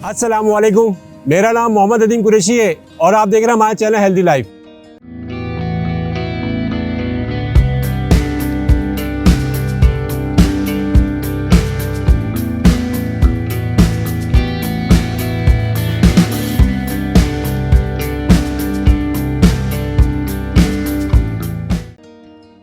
अस्सलामुअलैकुम, मेरा नाम मोहम्मद अदीम कुरैशी है और आप देख रहे हैं हमारा चैनल हेल्दी लाइफ।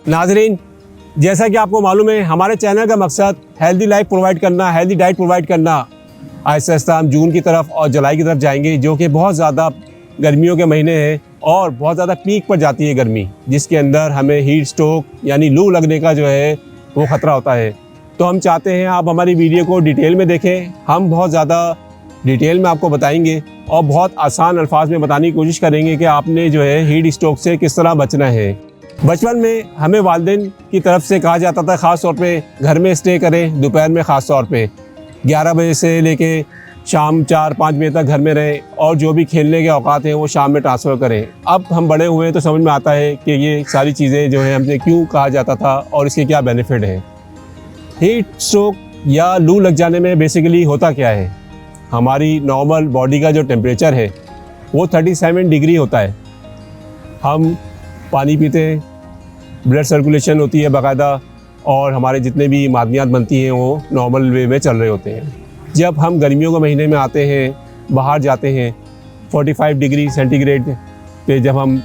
नाजरीन, जैसा कि आपको मालूम है, हमारे चैनल का मकसद हेल्दी लाइफ प्रोवाइड करना, हेल्दी डाइट प्रोवाइड करना। आहिस्ता आहिस्ता हम जून की तरफ और जुलाई की तरफ जाएंगे, जो कि बहुत ज़्यादा गर्मियों के महीने हैं और बहुत ज़्यादा पीक पर जाती है गर्मी, जिसके अंदर हमें हीट स्ट्रोक यानी लू लगने का जो है वो ख़तरा होता है। तो हम चाहते हैं आप हमारी वीडियो को डिटेल में देखें। हम बहुत ज़्यादा डिटेल में आपको बताएंगे और बहुत आसान अल्फाज में बताने की कोशिश करेंगे कि आपने जो है हीट स्ट्रोक से किस तरह बचना है। बचपन में हमें वालिदैन की तरफ से कहा जाता था ख़ास तौर पे घर में स्टे करें, दोपहर में ख़ास तौर पे 11 बजे से लेके शाम 4-5 बजे तक घर में रहें और जो भी खेलने के औकात हैं वो शाम में ट्रांसफ़र करें। अब हम बड़े हुए हैं तो समझ में आता है कि ये सारी चीज़ें जो है हमने क्यों कहा जाता था और इसके क्या बेनिफिट है। हीट स्ट्रोक या लू लग जाने में बेसिकली होता क्या है, हमारी नॉर्मल बॉडी का जो टेम्परेचर है वो 37 डिग्री होता है। हम पानी पीते हैं, ब्लड सर्कुलेशन होती है बाकायदा और हमारे जितने भी मादनियात बनती हैं वो नॉर्मल वे में चल रहे होते हैं। जब हम गर्मियों के महीने में आते हैं, बाहर जाते हैं 45 डिग्री सेंटीग्रेड पे जब हम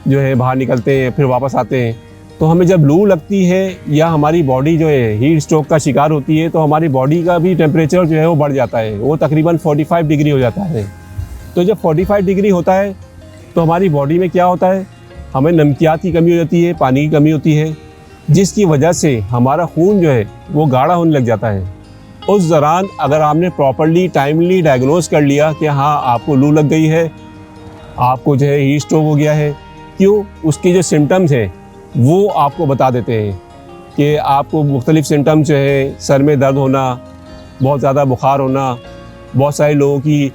जो है बाहर निकलते हैं फिर वापस आते हैं, तो हमें जब लू लगती है या हमारी बॉडी जो है हीट स्ट्रोक का शिकार होती है तो हमारी बॉडी का भी टेम्परेचर जो है वो बढ़ जाता है, वो तकरीबन 45 डिग्री हो जाता है। तो जब 45 डिग्री होता है तो हमारी बॉडी में क्या होता है, हमें नमकियात की कमी हो जाती है, पानी की कमी होती है, जिसकी वजह से हमारा खून जो है वो गाढ़ा होने लग जाता है। उस दौरान अगर आपने प्रॉपर्ली टाइमली डायग्नोज कर लिया कि हाँ आपको लू लग गई है, आपको जो है हीट स्ट्रोक हो गया है, क्यों उसके जो सिम्टम्स हैं वो आपको बता देते हैं कि आपको मुख्तलिफ सिम्टम्स जो है सर में दर्द होना, बहुत ज़्यादा बुखार होना, बहुत सारे लोगों की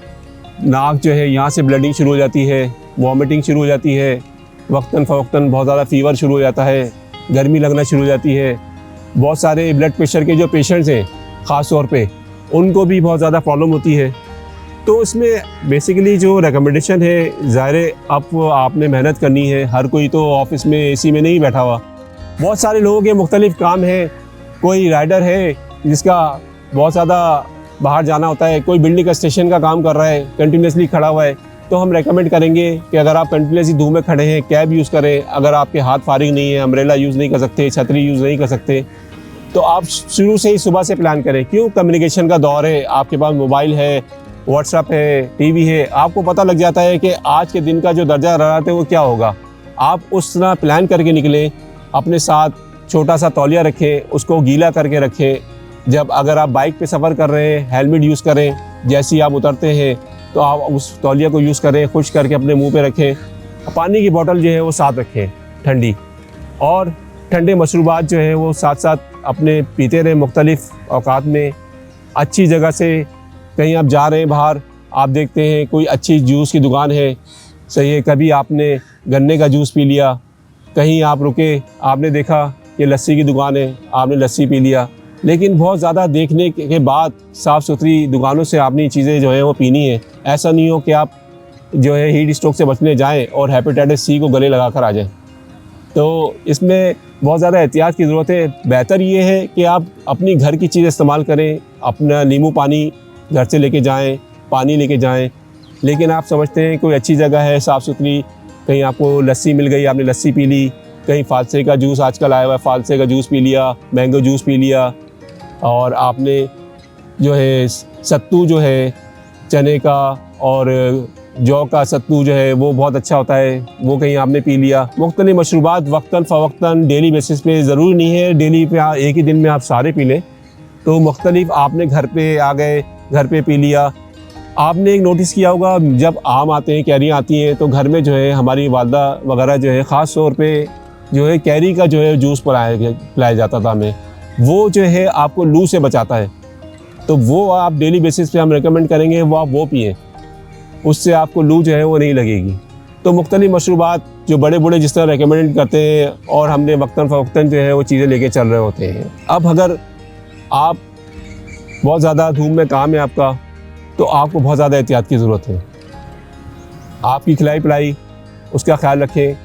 नाक जो है यहाँ से ब्लडिंग शुरू हो जाती है, वॉमिटिंग शुरू हो जाती है, वक्तन फ़वक्तन बहुत ज़्यादा फ़ीवर शुरू हो जाता है, गर्मी लगना शुरू हो जाती है। बहुत सारे ब्लड प्रेशर के जो पेशेंट्स हैं ख़ास तौर पे उनको भी बहुत ज़्यादा प्रॉब्लम होती है। तो इसमें बेसिकली जो रिकमेंडेशन है, ज़ाहिर अब आपने मेहनत करनी है, हर कोई तो ऑफिस में एसी में नहीं बैठा हुआ, बहुत सारे लोगों के मुख्तलिफ काम हैं। कोई राइडर है जिसका बहुत ज़्यादा बाहर जाना होता है, कोई बिल्डिंग का स्टेशन का काम कर रहा है, कंटिन्यूसली खड़ा हुआ है, तो हम रेकमेंड करेंगे कि अगर आप कंटिन्यूसली धूप में खड़े हैं कैब यूज़ करें। अगर आपके हाथ फारिग नहीं है, अम्ब्रेला यूज़ नहीं कर सकते, छतरी यूज़ नहीं कर सकते, तो आप शुरू से ही सुबह से प्लान करें। क्यों, कम्युनिकेशन का दौर है, आपके पास मोबाइल है, व्हाट्सएप है, टीवी है, आपको पता लग जाता है कि आज के दिन का जो दर्जा हरारत है वो क्या होगा। आप उस तरह प्लान करके निकलें, अपने साथ छोटा सा तौलिया रखें, उसको गीला करके रखें। जब अगर आप बाइक पे सफ़र कर रहे हैं हेलमेट यूज़ करें, जैसे ही आप उतरते हैं तो आप उस तौलिया को यूज़ करें, खुश करके अपने मुंह पे रखें। पानी की बोतल जो है वो साथ रखें ठंडी, और ठंडे मशरूबात जो है वो साथ साथ अपने पीते रहें मुख्तलिफ़ औकात में। अच्छी जगह से कहीं आप जा रहे हैं बाहर, आप देखते हैं कोई अच्छी जूस की दुकान है, सही है, कभी आपने गन्ने का जूस पी लिया, कहीं आप रुके आपने देखा कि लस्सी की दुकान है, आपने लस्सी पी लिया। लेकिन बहुत ज़्यादा देखने के बाद साफ़ सुथरी दुकानों से आपने चीज़ें जो हैं वो पीनी है। ऐसा नहीं हो कि आप जो है हीट स्ट्रोक से बचने जाएं और हेपेटाइटिस सी को गले लगा कर आ जाएं। तो इसमें बहुत ज़्यादा एहतियात की ज़रूरत है। बेहतर ये है कि आप अपनी घर की चीज़ इस्तेमाल करें, अपना नींबू पानी घर से लेके जाएं, पानी लेके जाएं। लेकिन आप समझते हैं कोई अच्छी जगह है साफ़ सुथरी, कहीं आपको लस्सी मिल गई, आपने लस्सी पी ली, कहीं फालसे का जूस आजकल आया हुआ है, फालसे का जूस पी लिया, मैंगो जूस पी लिया, और आपने जो है सत्तू जो है चने का और जौ का सत्तू जो है वो बहुत अच्छा होता है, वो कहीं आपने पी लिया। मुख्तलिफ मशरूबात वक्तन फ़वक्तन डेली बेसिस पे, ज़रूरी नहीं है डेली पे एक ही दिन में आप सारे पी लें। तो मुख्तलिफ आपने घर पे आ गए, घर पे पी लिया। आपने एक नोटिस किया होगा जब आम आते हैं, कैरियाँ आती हैं, तो घर में जो है हमारी वालदा वगैरह जो है ख़ास तौर पे जो है कैरी का जो है जूस पिलाया जाता था हमें, वो जो है आपको लू से बचाता है। तो वो आप डेली बेसिस पे हम रेकमेंड करेंगे वो आप वो पिएँ, उससे आपको लू जो है वो नहीं लगेगी। तो मुख्तलिफ मशरूबात जो बड़े बूढ़े जिस तरह रेकमेंड करते हैं और हमने वक्तन फ़वक्तन जो है वो चीज़ें लेके चल रहे होते हैं। अब अगर आप बहुत ज़्यादा धूप में काम है आपका तो आपको बहुत ज़्यादा एहतियात की ज़रूरत है। आपकी खिलाई पिलाई उसका ख्याल रखें।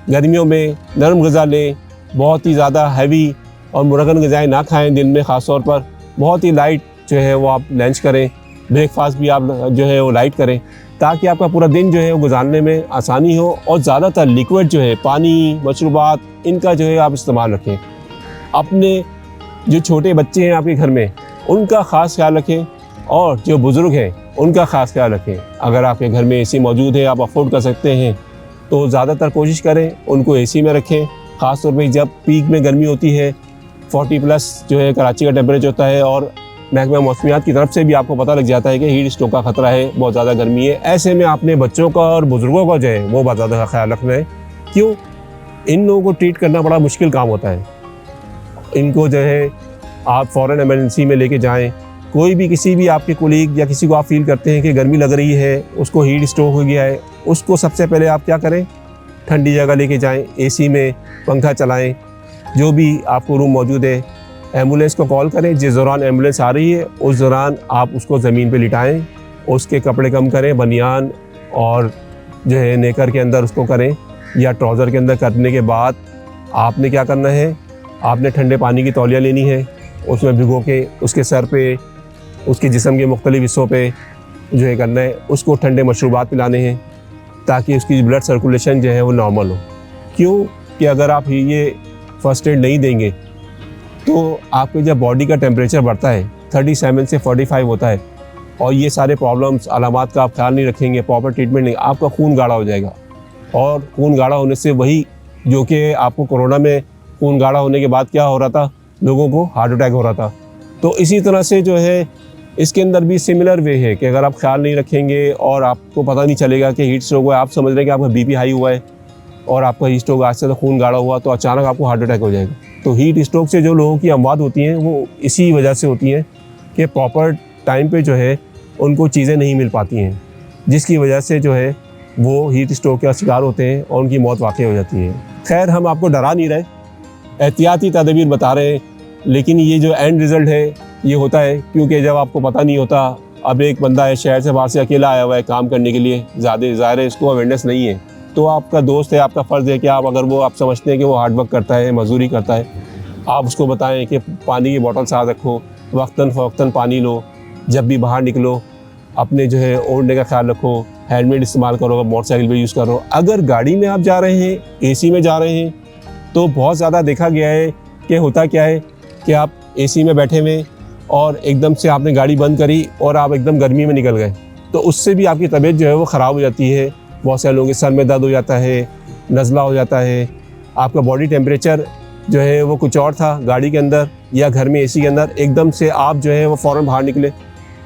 गर्मियों में नरम ग़िज़ा लें, बहुत ही ज़्यादा हैवी और मुरगन ग़िज़ाएँ ना खाएँ। दिन में ख़ास तौर पर बहुत ही लाइट जो है वो आप लंच करें। ब्रेकफास्ट भी आप जो है वो लाइट करें, ताकि आपका पूरा दिन जो है वो गुजारने में आसानी हो। और ज़्यादातर लिक्विड जो है, पानी, मशरूबात, इनका जो है आप इस्तेमाल रखें। अपने जो छोटे बच्चे हैं आपके घर में, उनका ख़ास ख्याल रखें, और जो बुज़ुर्ग हैं उनका ख़ास ख्याल रखें। अगर आपके घर में एसी मौजूद है, आप अफोर्ड कर सकते हैं, तो ज़्यादातर कोशिश करें उनको एसी में रखें। ख़ास तौर पे जब पीक में गर्मी होती है, 40+ जो है कराची का टेम्परेचर होता है, और महकमा मौसमियात की तरफ से भी आपको पता लग जाता है कि हीट स्ट्रोक का ख़तरा है, बहुत ज़्यादा गर्मी है। ऐसे में आपने बच्चों का और बुज़ुर्गों का जो है वो बहुत ज़्यादा ख्याल रखना है। क्यों? इन लोगों को ट्रीट करना बड़ा मुश्किल काम होता है। इनको जो है आप फ़ौरन एमरजेंसी में लेके जाएं। कोई भी किसी भी आपके कोलीग या किसी को आप फील करते हैं कि गर्मी लग रही है, उसको हीट स्ट्रोक हो गया है, उसको सबसे पहले आप क्या करें, ठंडी जगह लेके जाएं, एसी में पंखा चलाएं, जो भी आपको रूम मौजूद है। एम्बुलेंस को कॉल करें, जिस दौरान एम्बुलेंस आ रही है उस दौरान आप उसको ज़मीन पे लिटाएं, उसके कपड़े कम करें, बनियान और जो है नेकर के अंदर उसको करें, या ट्राउज़र के अंदर करने के बाद आपने क्या करना है, आपने ठंडे पानी की तौलिया लेनी है, उसमें भिगो के उसके सर पे, उसके जिस्म के मुख्तलिफ हिस्सों पे जो है करना है। उसको ठंडे मशरूबात पिलाने हैं, ताकि उसकी ब्लड सर्कुलेशन जो है वो नॉर्मल हो। क्यों कि अगर आप ये फ़र्स्ट एड नहीं देंगे तो आपके जब बॉडी का टेम्परेचर बढ़ता है 37 से 45 होता है, और ये सारे प्रॉब्लम्स अलामात का आप ख्याल नहीं रखेंगे, प्रॉपर ट्रीटमेंट नहीं, आपका खून गाढ़ा हो जाएगा। और खून गाढ़ा होने से वही जो कि आपको कोरोना में खून गाढ़ा होने के बाद क्या हो रहा था, लोगों को हार्ट अटैक हो रहा था। तो इसी तरह से जो है इसके अंदर भी सिमिलर वे है कि अगर आप ख्याल नहीं रखेंगे और आपको पता नहीं चलेगा कि हीट स्ट्रोक हुआ है, आप समझ रहे हैं कि आपका बीपी हाई हुआ है और आपका हीट स्ट्रोक आज से तो खून गाढ़ा हुआ, तो अचानक आपको हार्ट अटैक हो जाएगा। तो हीट स्ट्रोक से जो लोगों की अमवात होती हैं वो इसी वजह से होती हैं कि प्रॉपर टाइम पे जो है उनको चीज़ें नहीं मिल पाती हैं, जिसकी वजह से जो है वो हीट स्ट्रोक का शिकार होते हैं और उनकी मौत वाक़ई हो जाती है। खैर, हम आपको डरा नहीं रहे, एहतियाती तदबीर बता रहे हैं, लेकिन ये जो एंड रिज़ल्ट है ये होता है क्योंकि जब आपको पता नहीं होता, अब एक बंदा है शहर से बाहर से अकेला आया हुआ है काम करने के लिए, ज़्यादा ज़ाहिर है इसको अवेयरनेस नहीं है, तो आपका दोस्त है, आपका फ़र्ज़ है कि आप अगर वो आप समझते हैं कि वो हार्ड वर्क करता है, मजदूरी करता है, आप उसको बताएं कि पानी की बोतल साथ रखो, वक्तन फ़वक्तन पानी लो, जब भी बाहर निकलो अपने जो है ओढ़ने का ख्याल रखो, हेलमेट इस्तेमाल करो, अगर मोटरसाइकिल पर यूज़ करो। अगर गाड़ी में आप जा रहे हैं, एसी में जा रहे हैं, तो बहुत ज़्यादा देखा गया है कि होता क्या है कि आप एसी में बैठे हुए और एकदम से आपने गाड़ी बंद करी और आप एकदम गर्मी में निकल गए, तो उससे भी आपकी तबीयत जो है वो ख़राब हो जाती है। बहुत सारे लोगों के सर में दर्द हो जाता है, नज़ला हो जाता है, आपका बॉडी टेम्परेचर जो है वो कुछ और था गाड़ी के अंदर या घर में एसी के अंदर, एकदम से आप जो है वो फ़ौरन बाहर निकले।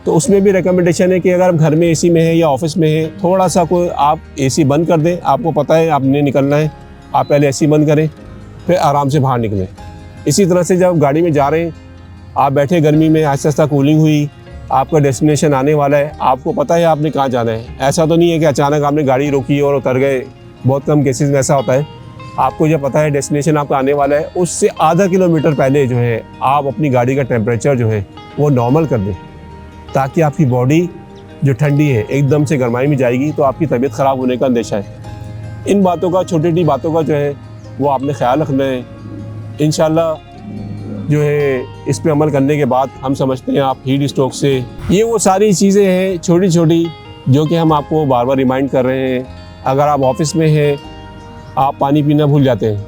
तो उसमें भी रिकमेंडेशन है कि अगर आप घर में एसी में है या ऑफिस में है, थोड़ा सा कोई आप एसी बंद कर दें, आपको पता है आपने निकलना है, आप पहले एसी बंद करें, फिर आराम से बाहर निकलें। इसी तरह से जब गाड़ी में जा रहे हैं, आप बैठे गर्मी में, आहिस्ता आहिस्ता कूलिंग हुई, आपका डेस्टिनेशन आने वाला है, आपको पता है आपने कहाँ जाना है। ऐसा तो नहीं है कि अचानक आपने गाड़ी रोकी और उतर गए, बहुत कम केसेस में ऐसा होता है। आपको जब पता है डेस्टिनेशन आपका आने वाला है, उससे आधा किलोमीटर पहले जो है आप अपनी गाड़ी का टेम्परेचर जो है वो नॉर्मल कर दें, ताकि आपकी बॉडी जो ठंडी है एकदम से गर्माई में जाएगी, तो आपकी तबीयत ख़राब होने का अंदेशा है। इन बातों का, छोटी छोटी बातों का जो है वो आपने ख्याल रखना है। इंशाल्लाह जो है इस पे अमल करने के बाद हम समझते हैं आप हीट स्ट्रोक से, ये वो सारी चीज़ें हैं छोटी छोटी जो कि हम आपको बार बार रिमाइंड कर रहे हैं। अगर आप ऑफिस में हैं, आप पानी पीना भूल जाते हैं,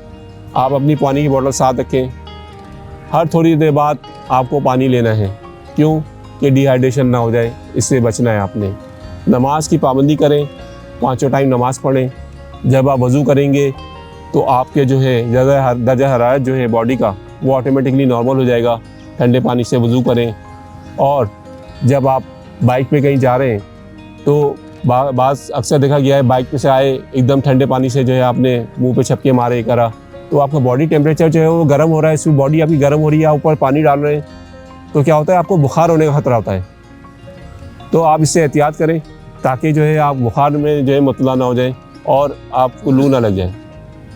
आप अपनी पानी की बोतल साथ रखें, हर थोड़ी देर बाद आपको पानी लेना है। क्यों कि डिहाइड्रेशन ना हो जाए, इससे बचना है आपने। नमाज की पाबंदी करें, 5 टाइम नमाज़ पढ़ें। जब आप वज़ू करेंगे तो आपके जो है दर्जा हरारत जो है बॉडी का वो ऑटोमेटिकली नॉर्मल हो जाएगा। ठंडे पानी से वज़ू करें। और जब आप बाइक पे कहीं जा रहे हैं तो बाज़ अक्सर देखा गया है बाइक पे से आए एकदम ठंडे पानी से जो है आपने मुंह पे छपके मारे करा, तो आपका बॉडी टेम्परेचर जो है वो गर्म हो रहा है, इसमें बॉडी आपकी गर्म हो रही है, आप ऊपर पानी डाल रहे हैं, तो क्या होता है आपको बुखार होने का खतरा होता है। तो आप इससे एहतियात करें ताकि जो है आप बुखार में जो है मुब्तला ना हो जाए और आपको लू ना लग जाए।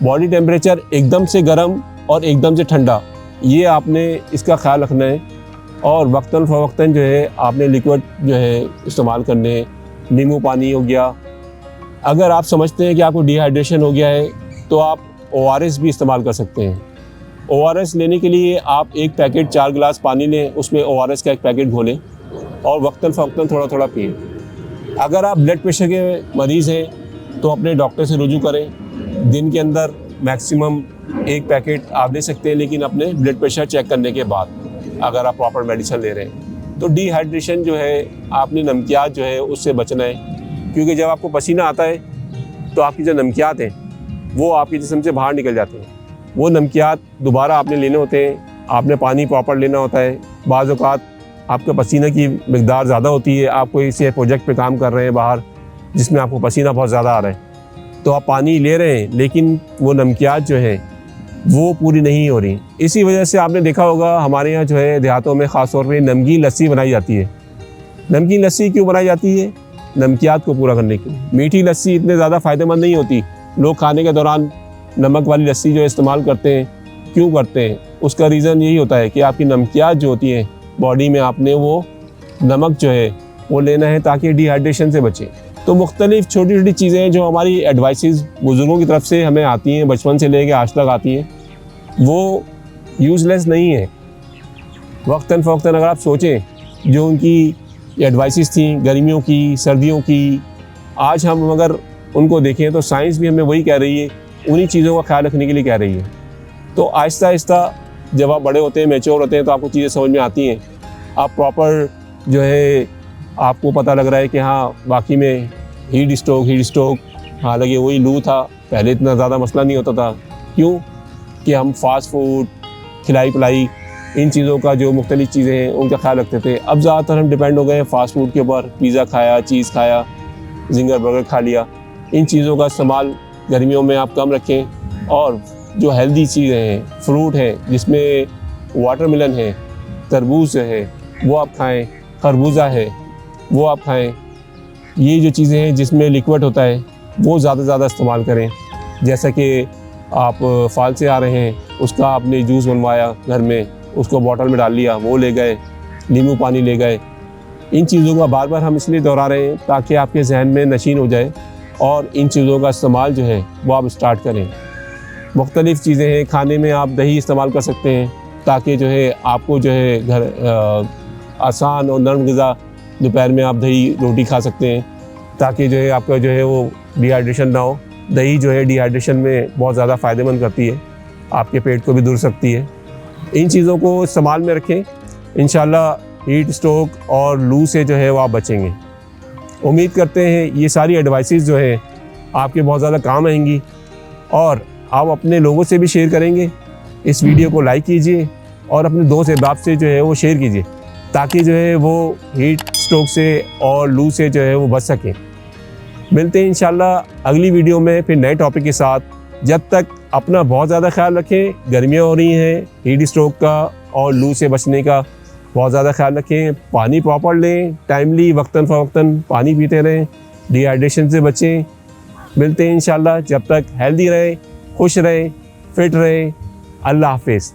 बॉडी टेम्परेचर एकदम से गर्म और एकदम से ठंडा, ये आपने इसका ख्याल रखना है। और वक्तन फ़वक्तन जो है आपने लिक्विड जो है इस्तेमाल करने, नींबू पानी हो गया। अगर आप समझते हैं कि आपको डिहाइड्रेशन हो गया है तो आप ORS भी इस्तेमाल कर सकते हैं। ORS लेने के लिए आप एक पैकेट 4 गिलास पानी लें, उसमें ORS का एक पैकेट घोलें और वक्तन फ़वक्तन थोड़ा थोड़ा पिएं। अगर आप ब्लड प्रेशर के मरीज़ हैं तो अपने डॉक्टर से रुजू करें। दिन के अंदर मैक्सिमम एक पैकेट आप ले सकते हैं, लेकिन अपने ब्लड प्रेशर चेक करने के बाद अगर आप प्रॉपर मेडिसिन ले रहे हैं। तो डिहाइड्रेशन जो है, आपने नमकियात जो है उससे बचना है, क्योंकि जब आपको पसीना आता है तो आपकी जो नमकियात हैं वो आपके जिस्म से बाहर निकल जाते हैं। वो नमकियात दोबारा आपने लेने होते हैं, आपने पानी प्रॉपर लेना होता है। बाज़ औक़ात आपके पसीने की मिक़दार ज़्यादा होती है, आप कोई से प्रोजेक्ट पे काम कर रहे हैं बाहर जिसमें आपको पसीना बहुत ज़्यादा आ रहा है, तो आप पानी ले रहे हैं लेकिन वो नमकियात जो है वो पूरी नहीं हो रही। इसी वजह से आपने देखा होगा हमारे यहाँ जो है देहातों में ख़ास तौर पे नमकीन लस्सी बनाई जाती है। नमकीन लस्सी क्यों बनाई जाती है? नमकियात को पूरा करने के लिए। मीठी लस्सी इतने ज़्यादा फ़ायदेमंद नहीं होती। लोग खाने के दौरान नमक वाली लस्सी जो इस्तेमाल करते हैं, क्यों करते हैं? उसका रीज़न यही होता है कि आपकी नमकियात जो होती हैं बॉडी में, आपने वो नमक जो है वो लेना है ताकि डिहाइड्रेशन से बचें। तो मुख्तलिफ़ छोटी छोटी चीज़ें हैं जो हमारी एडवाइसेस बुज़ुर्गों की तरफ से हमें आती हैं, बचपन से लेकर आज तक आती हैं, वो यूज़लेस नहीं है। वक्तन फ़वक्तन अगर आप सोचें जो उनकी एडवाइसेस थी गर्मियों की, सर्दियों की, आज हम अगर उनको देखें तो साइंस भी हमें वही कह रही है, उन्हीं चीज़ों का ख्याल रखने के लिए कह रही है। तो आहिस्ता आहिस्ता जब आप बड़े होते हैं, मैच्योर होते हैं, तो आपको चीज़ें समझ में आती हैं। आप प्रॉपर जो है आपको पता लग रहा है कि हाँ वाकई में हीट स्ट्रोक, हालांकि वही लू था, पहले इतना ज़्यादा मसला नहीं होता था। क्यों? कि हम फास्ट फूड, खिलाई पिलाई, इन चीज़ों का जो मुख्तलिफ़ चीज़ें हैं उनका ख्याल रखते थे। अब ज़्यादातर हम डिपेंड हो गए हैं फ़ास्ट फूड के ऊपर। पिज़्ज़ा खाया, चीज़ खाया, जिंगर बर्गर खा लिया। इन चीज़ों का इस्तेमाल गर्मियों में आप कम रखें और जो हेल्दी चीज़ें हैं, फ्रूट हैं जिसमें वाटरमेलन है, तरबूज है वो आप खाएँ, खरबूजा है वो आप खाएँ। ये जो चीज़ें हैं जिसमें लिक्विड होता है वो ज़्यादा से ज़्यादा इस्तेमाल करें। जैसा कि आप फल से आ रहे हैं, उसका आपने जूस बनवाया घर में, उसको बॉटल में डाल लिया, वो ले गए, नींबू पानी ले गए। इन चीज़ों का बार बार हम इसलिए दोहरा रहे हैं ताकि आपके जहन में नशीन हो जाए और इन चीज़ों का इस्तेमाल जो है वो आप स्टार्ट करें। मुख्तलिफ़ चीज़ें हैं, खाने में आप दही इस्तेमाल कर सकते हैं ताकि जो है आपको जो है घर आसान और नरम ग़िज़ा, दोपहर में आप दही रोटी खा सकते हैं ताकि जो है आपका जो है वो डिहाइड्रेशन ना हो। दही जो है डिहाइड्रेशन में बहुत ज़्यादा फ़ायदेमंद करती है, आपके पेट को भी दूर सकती है। इन चीज़ों को इस्तेमाल में रखें, इंशाल्लाह हीट स्ट्रोक और लू से जो है वो आप बचेंगे। उम्मीद करते हैं ये सारी एडवाइसेस जो है आपके बहुत ज़्यादा काम आएंगी और आप अपने लोगों से भी शेयर करेंगे। इस वीडियो को लाइक कीजिए और अपने दोस्त अहबाब से जो है वो शेयर कीजिए ताकि जो है वो हीट स्ट्रोक से और लू से जो है वो बच सकें। मिलते हैं इंशाल्लाह अगली वीडियो में फिर नए टॉपिक के साथ। जब तक अपना बहुत ज़्यादा ख्याल रखें। गर्मियाँ हो रही हैं, हीट स्ट्रोक का और लू से बचने का बहुत ज़्यादा ख्याल रखें। पानी प्रॉपर लें, टाइमली वक्तन फ़वक्तन पानी पीते रहें, डिहाइड्रेशन से बचें। मिलते हैं इंशाल्लाह। जब तक हेल्दी रहें, खुश रहें, फिट रहें। अल्लाह हाफ़िज़।